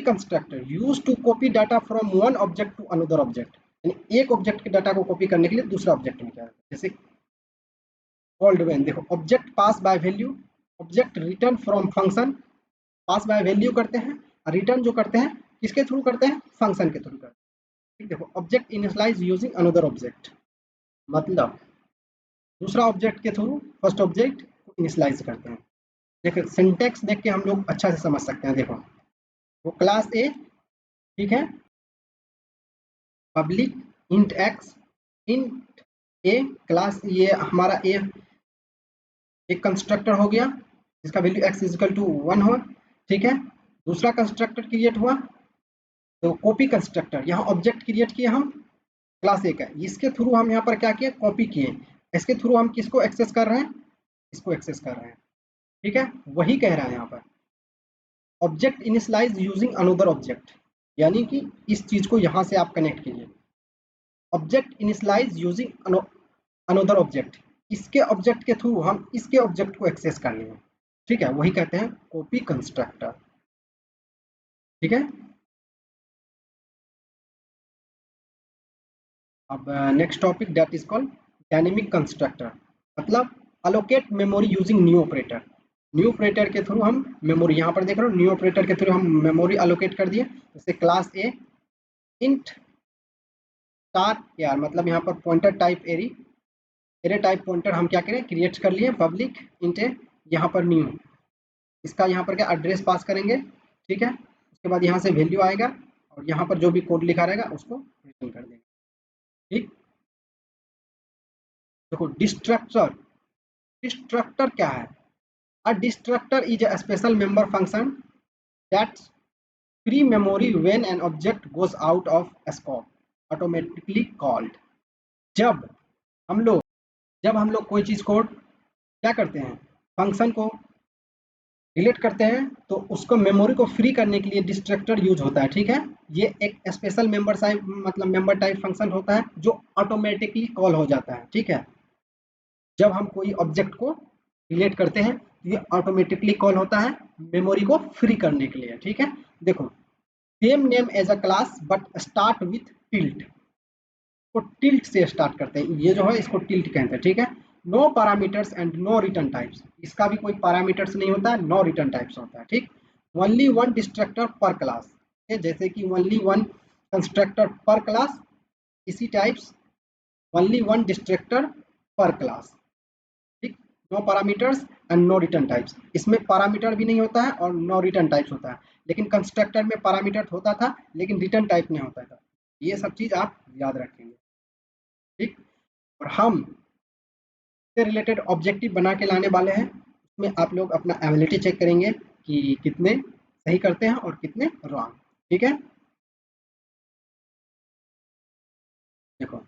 S1: constructor use to copy data from one object to another object, यानी एक ऑब्जेक्ट के डाटा को कॉपी करने के लिए दूसरा ऑब्जेक्ट में क्या है, जैसे कॉल्ड व्हेन, देखो object pass by value, object return from function, pass by value करते हैं, रिटर्न जो करते हैं किसके थ्रू करते हैं, फंक्शन के थ्रू करते हैं। ठीक, देखो object initialise using another object, मतलब दूसरा ऑब्जेक्ट के थ्रू फर्स्ट ऑब्जेक्ट को इनिशियलाइज करते हैं। देखो सिंटैक्स देख के हम लोग अच्छा से समझ सकते हैं। देखो वो क्लास ए, ठीक है, पब्लिक इंट एक्स, इंट ए क्लास, ये हमारा ए एक कंस्ट्रक्टर हो गया जिसका वैल्यू एक्स इजिकल टू 1 हो, ठीक है। दूसरा कंस्ट्रक्टर क्रिएट हुआ तो कॉपी कंस्ट्रक्टर, यहाँ ऑब्जेक्ट क्रिएट किए हम क्लास ए का, इसके थ्रू हम यहाँ पर क्या किए, कॉपी किए, इसके थ्रू हम किसको एक्सेस कर रहे हैं, इसको एक्सेस कर रहे हैं। ठीक है, वही कह रहा है यहाँ पर object initialise using another object, यानी कि इस चीज को यहाँ से आप कनेक्ट कीजिए, object initialise using another object, इसके ऑब्जेक्ट के थ्रू हम इसके ऑब्जेक्ट को एक्सेस कर लेंगे। ठीक है, वही कहते हैं कॉपी कंस्ट्रक्टर। ठीक है, अब next topic that is called dynamic constructor, मतलब allocate memory using new operator. New operator के थ्रू हम मेमोरी, यहाँ पर देख रहे हो न्यू ऑपरेटर के थ्रू हम मेमोरी अलोकेट कर दिए, जैसे क्लास ए इंट स्टार यार, मतलब यहाँ पर pointer type array type pointer हम क्या करें, क्रिएट कर लिए पब्लिक इंट ए, यहाँ पर न्यू, इसका यहाँ पर क्या एड्रेस पास करेंगे। ठीक है, उसके बाद यहाँ से वैल्यू आएगा और यहाँ पर जो भी कोड लिखा रहेगा उसको रिटर्न कर देंगे। ठीक, देखो डिस्ट्रक्टर क्या है, a destructor is a special member function that free memory when an object goes out of scope, automatically called. जब हम लोग जब हम लोग कोई चीज को क्या करते हैं, फंक्शन को रिलेट करते हैं, तो उसको मेमोरी को फ्री करने के लिए डिस्ट्रक्टर यूज होता है। ठीक है, ये एक स्पेशल मेंबर टाइप, मतलब मेंबर टाइप फंक्शन होता है जो ऑटोमेटिकली कॉल हो जाता है। ठीक है, जब हम कोई ऑब्जेक्ट को रिलेट करते हैं तो ये ऑटोमेटिकली कॉल होता है मेमोरी को फ्री करने के लिए। ठीक है, देखो same name as a class but start with tilde, को टिल्ट से स्टार्ट करते हैं, ये जो है इसको टिल्ट कहते हैं। ठीक है, no parameters and no return types, इसका भी कोई पैरामीटर्स नहीं होता है, नो रिटर्न टाइप्स होता है। ठीक, only one destructor per class, जैसे कि only one constructor per class, इसी types only one destructor per class. ठीक, no parameters and no return types, इसमें पैरामीटर भी नहीं होता है और नो रिटर्न टाइप्स होता है, लेकिन कंस्ट्रक्टर में पैरामीटर होता था लेकिन रिटर्न टाइप नहीं होता था। ये सब चीज आप याद रखेंगे। ठीक, और हम से रिलेटेड ऑब्जेक्टिव बना के लाने वाले हैं, उसमें आप लोग अपना एबिलिटी चेक करेंगे कि कितने सही करते हैं और कितने रॉन्ग। ठीक है, देखो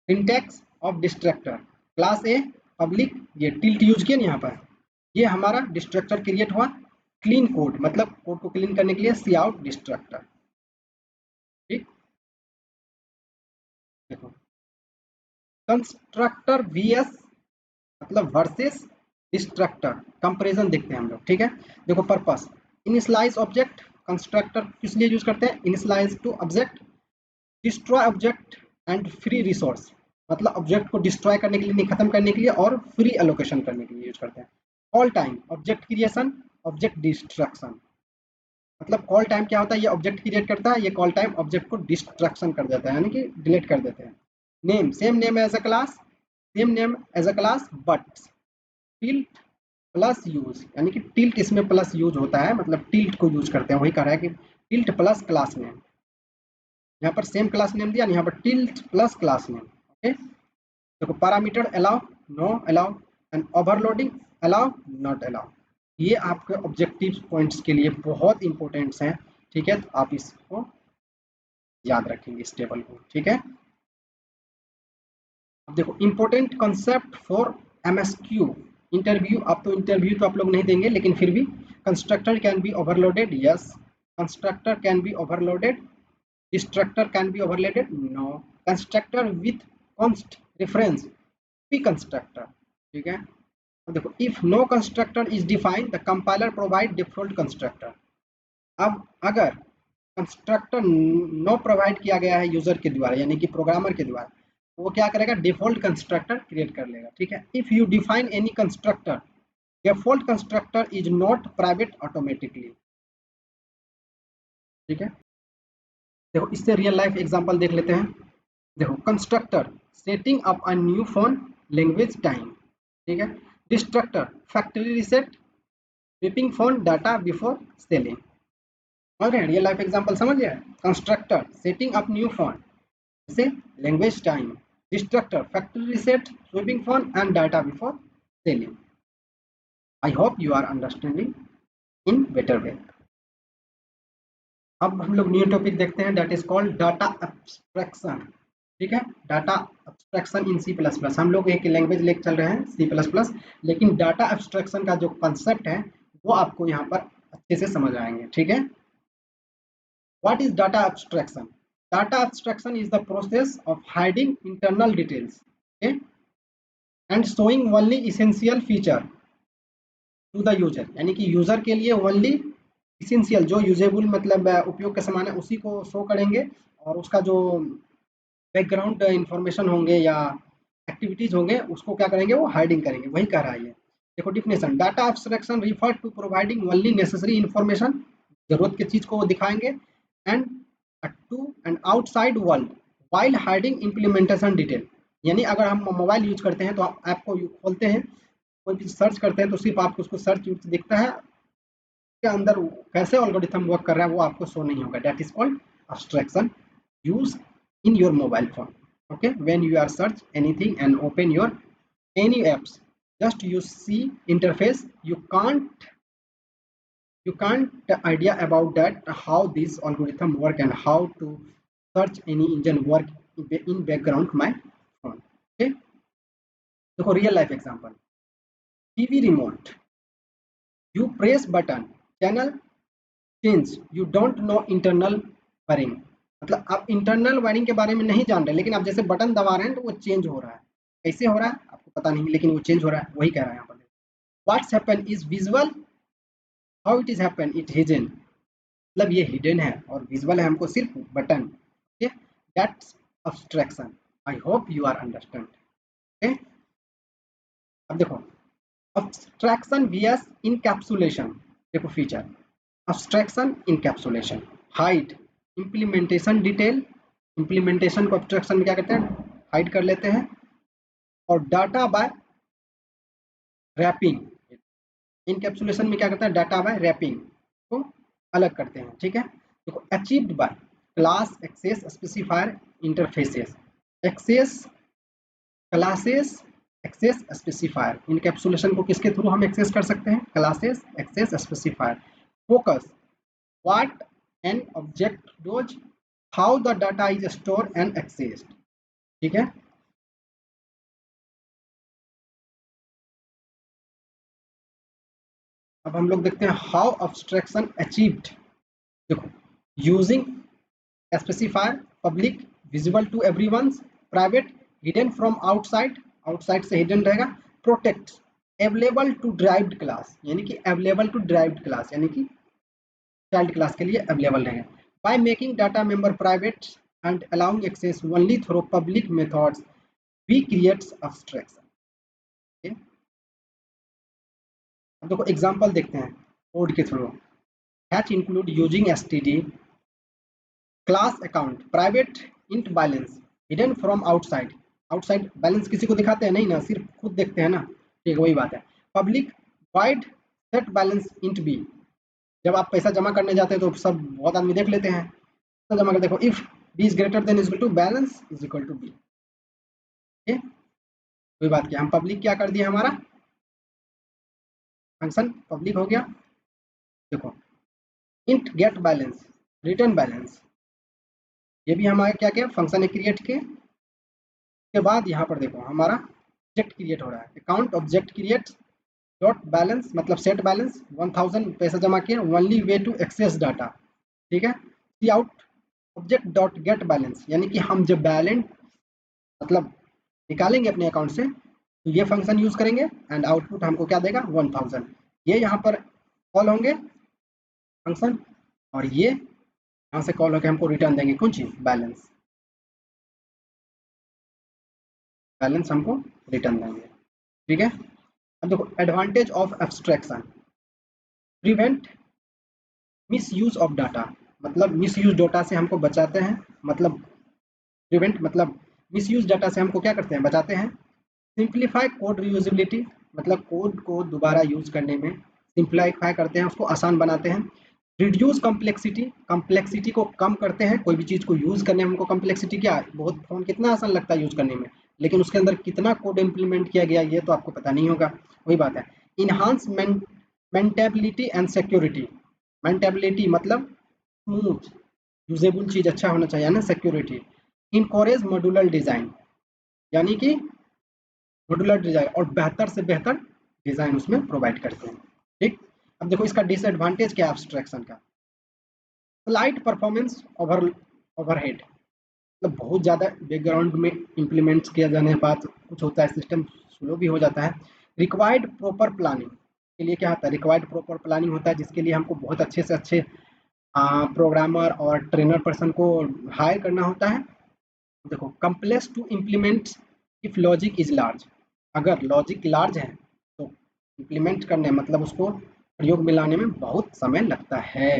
S1: syntax of destructor, class A public, ये टिल्ट यूज किया ना यहाँ पर, ये हमारा डिस्ट्रक्टर क्रिएट हुआ, क्लीन कोड, मतलब कोड को क्लीन करने के लिए सी आउट डिस्ट्रक्टर। ठीक, देखो कंस्ट्रक्टर वीएस, मतलब वर्सेस डिस्ट्रक्टर कंपैरिजन देखते हैं हम लोग। ठीक है, देखो पर्पस, इनिशियलाइज ऑब्जेक्ट, कंस्ट्रक्टर किस लिए यूज करते हैं, initialize to object, destroy object and free resource, मतलब ऑब्जेक्ट को डिस्ट्रॉय करने के लिए, नहीं खत्म करने के लिए, और फ्री एलोकेशन करने के लिए यूज करते हैं। Call time, object creation, object destruction, मतलब कॉल टाइम क्या होता है, ये ऑब्जेक्ट क्रिएट करता है, ये कॉल टाइम ऑब्जेक्ट को डिस्ट्रक्शन कर देता है, यानी कि डिलीट कर देते हैं। Name, same name as a class, same name as a class but tilt plus use, यानी कि टिल्ट इसमें प्लस यूज होता है, मतलब टिल्ट को यूज करते हैं, वही कह रहा है कि टिल्ट प्लस क्लास नेम, यहाँ पर सेम क्लास नेम दिया, यहाँ पर tilt plus class name. Okay, देखो parameter allow, no allow, and overloading allow, not allow. ये आपके ऑब्जेक्टिव पॉइंट्स के लिए बहुत इंपॉर्टेंट्स हैं, ठीक है, तो आप इसको याद रखेंगे इस टेबल को, ठीक है। अब देखो important concept for MSQ interview. अब तो इंटरव्यू तो आप लोग नहीं देंगे, लेकिन फिर भी constructor can be overloaded, yes. Constructor can be overloaded. Destructor can be overloaded, no. Constructor with const reference, P constructor, ठीक है। अब देखो if no constructor is defined the compiler provide default constructor. अब अगर कंस्ट्रक्टर नो प्रोवाइड किया गया है user के द्वारा, यानी कि प्रोग्रामर के द्वारा, वो क्या करेगा, डिफॉल्ट कंस्ट्रक्टर क्रिएट कर लेगा, ठीक है। If you define any constructor, default constructor is not private automatically, ठीक है। देखो इससे रियल लाइफ एग्जांपल देख लेते हैं। देखो constructor setting up a new phone language time, ठीक है। Destructor factory reset swiping phone data before selling. और रियल लाइफ एग्जांपल समझ गए। Constructor setting up new phone जैसे language time. Destructor factory reset swiping phone and data before selling. I hope you are understanding in better way. अब हम लोग new topic देखते हैं, that is called data abstraction, ठीक है। Data abstraction in C plus plus. हम लोग एक लैंग्वेज लेके चल रहे हैं सी प्लस प्लस, लेकिन डाटा एब्स्ट्रैक्शन का जो कंसेप्ट है वो आपको यहाँ पर अच्छे से समझ आएंगे, ठीक है। What is data abstraction? Data abstraction is the process of hiding internal details, okay, and showing only essential feature to the user। यानी कि यूजर के लिए ओनली इसेंशियल, जो यूजेबल मतलब उपयोग का सामान है उसी को शो करेंगे, और उसका जो बैकग्राउंड इंफॉर्मेशन होंगे या एक्टिविटीज होंगे उसको क्या करेंगे, वो हाइडिंग करेंगे, वही कह रहा है ये। देखो definition, data abstraction refer to providing only necessary information, जरूरत की चीज को वो दिखाएंगे, and to and outside world while hiding implementation detail. यानी अगर हम मोबाइल यूज करते हैं तो आप ऐप को खोलते हैं, कोई भी सर्च करते हैं तो सिर्फ आपको उसको सर्च दिखता है, के अंदर कैसे एल्गोरिथम वर्क कर रहा है वो आपको शो नहीं होगा। That is called abstraction use in your mobile phone, okay, when you are search anything and open your any apps, just you see interface, you can't idea about that how this algorithm work and how to search any engine work in background my phone, okay। देखो real life example, TV remote, you press button, channel change, you don't know internal wiring। मतलब आप internal wiring के बारे में नहीं जान रहे, लेकिन आप जैसे बटन दबा रहे हैं तो वो चेंज हो रहा है। कैसे हो रहा है आपको पता नहीं, लेकिन वो चेंज हो रहा है, वही कह रहा है यहाँ पर। What's happen is visual, how it is happen it hidden. मतलब ये हिडन है और विजुअल है हमको सिर्फ button, okay. That's abstraction. I hope you are understand, okay. अब देखो abstraction vs encapsulation। देखो feature, abstraction encapsulation, hide implementation detail, implementation को abstraction में क्या करते हैं, हाइड कर लेते हैं, और डाटा बाय रैपिंग, इनकैप्सुलेशन में क्या करता है, डाटा बाय रैपिंग को अलग करते हैं, ठीक है। देखो achieved by class access specifier interfaces, access classes access specifier. Encapsulation को किसके थ्रू हम एक्सेस कर सकते हैं, classes access specifier. Focus, what an object does, how the data is store and accessed, ठीक है। अब हम लोग देखते हैं हाउ अब्स्ट्रैक्शन अचीव्ड। देखो using specifier, public visible to everyone, private hidden from outside, outside से हिडन रहेगा। Protect available to derived class, यानी कि अवेलेबल टू ड्राइव्ड क्लास यानी कि चाइल्ड क्लास के लिए अवेलेबल रहेगा। By making data member private and allowing access only through public methods we creates abstraction. अब देखो एग्जांपल देखते हैं कोड के थ्रू। Hash include using STD, class account, private int balance, hidden from outside, outside balance किसी को दिखाते हैं नहीं ना, सिर्फ खुद देखते हैं ना, ठीक वही बात है। Public void set balance int B, जब आप पैसा जमा करने जाते हैं तो सब बहुत आदमी देख लेते हैं, तो जमा कर देखो if B is greater than is equal to balance is equal to B, ठीक, कोई बात क्या, हम पब्लिक क्या कर दिया हमारा फंक्शन पब्लिक हो गया। देखो int get balance, return balance, ये भी हमारे क्या क्या फंक्शन है क्रिएट के। उसके बाद यहाँ पर देखो हमारा ऑब्जेक्ट क्रिएट हो रहा है, account object create dot balance, मतलब सेट बैलेंस 1000 पैसा जमा किया, only way to access data, ठीक है। Cout object dot get balance, यानी कि हम जब बैलेंस मतलब निकालेंगे अपने अकाउंट से तो ये फंक्शन यूज करेंगे एंड आउटपुट हमको क्या देगा 1000। ये यहाँ पर कॉल होंगे फंक्शन, और ये यहाँ से कॉल होकर हमको रिटर्न देंगे कौन चीज, बैलेंस, बैलेंस हमको रिटर्न देंगे, ठीक है। अब देखो advantage of abstraction, prevent miss use of data, मतलब मिस यूज डाटा से हमको बचाते हैं, मतलब प्रिवेंट मतलब मिस यूज डाटा से हमको क्या करते हैं, बचाते हैं। सिंप्लीफाई कोड रीयूजेबिलिटी, मतलब कोड को दोबारा यूज करने में सिंप्लीफाई करते हैं, उसको आसान बनाते हैं। रिड्यूस कम्प्लेक्सिटी, कम्प्लेक्सिटी को कम करते हैं, कोई भी चीज़ को यूज़ करने में हमको कम्प्लेक्सिटी क्या है, बहुत फ़ोन कितना आसान लगता है यूज़ करने में, लेकिन उसके अंदर कितना कोड इम्प्लीमेंट किया गया ये तो आपको पता नहीं होगा, वही बात है। Enhance maintainability and security, maintainability मतलब स्मूथ यूजेबल चीज़ अच्छा होना चाहिए ना, सिक्योरिटी। इनकरेज मॉड्यूलर डिज़ाइन, यानी कि मॉड्यूलर डिज़ाइन और बेहतर से बेहतर डिज़ाइन उसमें प्रोवाइड करते हैं, ठीक। अब देखो इसका डिसएडवांटेज क्या है एब्स्ट्रैक्शन का, स्लाइट परफॉर्मेंस ओवरहेड, मतलब बहुत ज़्यादा बैकग्राउंड में इम्प्लीमेंट्स किया जाने के बाद कुछ होता है, सिस्टम स्लो भी हो जाता है। रिक्वायर्ड प्रॉपर प्लानिंग के लिए क्या होता है, रिक्वायर्ड प्रॉपर प्लानिंग होता है, जिसके लिए हमको बहुत अच्छे से अच्छे प्रोग्रामर और ट्रेनर पर्सन को हायर करना होता है। देखो complex to implement if logic is large, अगर लॉजिक लार्ज है तो इम्प्लीमेंट करने मतलब उसको प्रयोग में लाने में बहुत समय लगता है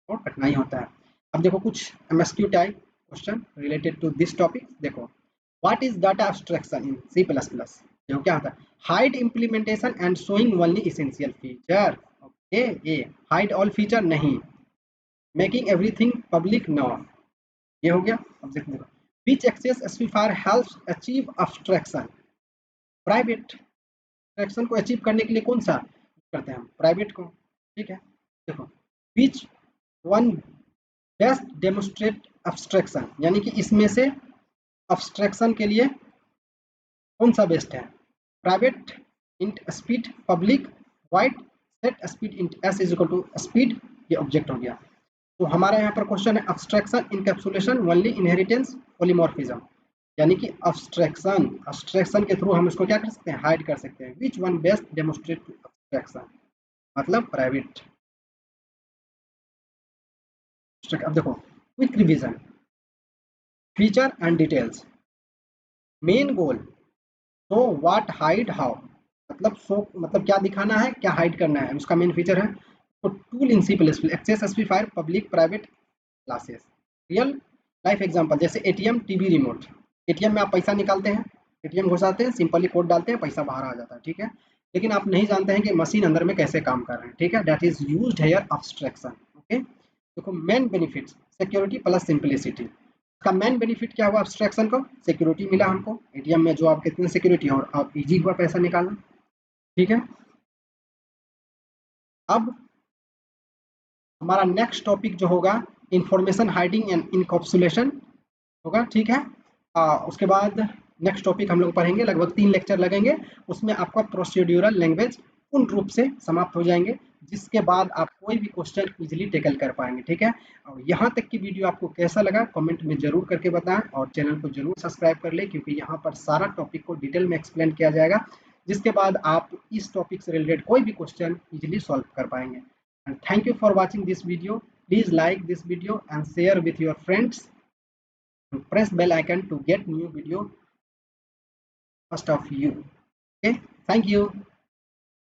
S1: और कठिनाई होता है। अब देखो कुछ MCQ type question related to this topic. देखो what is data abstraction in C plus plus, देखो क्या होता है, hide implementation and showing only essential feature, okay, ये हाइड ऑल फीचर नहीं, मेकिंग एवरीथिंग पब्लिक नो, ये हो गया। अब देखो which access specifier helps achieve abstraction, private abstraction को अचीव करने के लिए कौन सा करते हैं हम, प्राइवेट को, ठीक है। देखो which one best demonstrate abstraction, यानी कि इसमें से abstraction के लिए कौन सा बेस्ट है, private int speed, public void set speed int S is equal to speed, ये ऑब्जेक्ट हो गया। तो हमारा यहाँ पर क्वेश्चन है abstraction encapsulation only inheritance polymorphism, यानी कि अब्स्ट्रैक्शन के थ्रू हम इसको क्या कर सकते हैं, हाइड कर सकते हैं। Which one best demonstrate abstraction, मतलब प्राइवेट। अब देखो quick revision, feature and details, main goal, so what hide how, मतलब सो मतलब क्या दिखाना है क्या हाइड करना है, उसका मेन फीचर है। तो tool in C plus plus, access specifier public private classes, real life example जैसे एटीएम टीवी रिमोट, एटीएम में आप पैसा निकालते हैं, एटीएम घुसाते हैं, सिंपली कोड डालते हैं, पैसा बाहर आ जाता है, ठीक है, लेकिन आप नहीं जानते हैं कि मशीन अंदर में कैसे काम कर रहे हैं, ठीक है, that is used here abstraction, okay. देखो main benefits, security plus simplicity, का मेन बेनिफिट क्या हुआ अब्स्ट्रैक्शन को, सिक्योरिटी मिला हमको, एटीएम में जो आप कितनी सिक्योरिटी और आप इजी हुआ पैसा निकालना, ठीक है। अब हमारा नेक्स्ट टॉपिक जो होगा इंफॉर्मेशन हाइडिंग एंड इनकैप्सुलेशन होगा, ठीक है। उसके बाद नेक्स्ट टॉपिक हम लोग पढ़ेंगे, लगभग 3 लेक्चर लगेंगे, उसमें आपका प्रोसीड्यूरल लैंग्वेज पूर्ण रूप से समाप्त हो जाएंगे, जिसके बाद आप कोई भी क्वेश्चन इजीली टेकल कर पाएंगे, ठीक है। और यहाँ तक की वीडियो आपको कैसा लगा कमेंट में जरूर करके बताएं, और चैनल को जरूर सब्सक्राइब कर ले, क्योंकि यहाँ पर सारा टॉपिक को डिटेल में एक्सप्लेन किया जाएगा, जिसके बाद आप इस टॉपिक से रिलेटेड कोई भी क्वेश्चन इजीली सॉल्व कर पाएंगे। And thank you for watching this video, please like this video and share with your friends, press bell icon to get new video first of you, okay, thank you.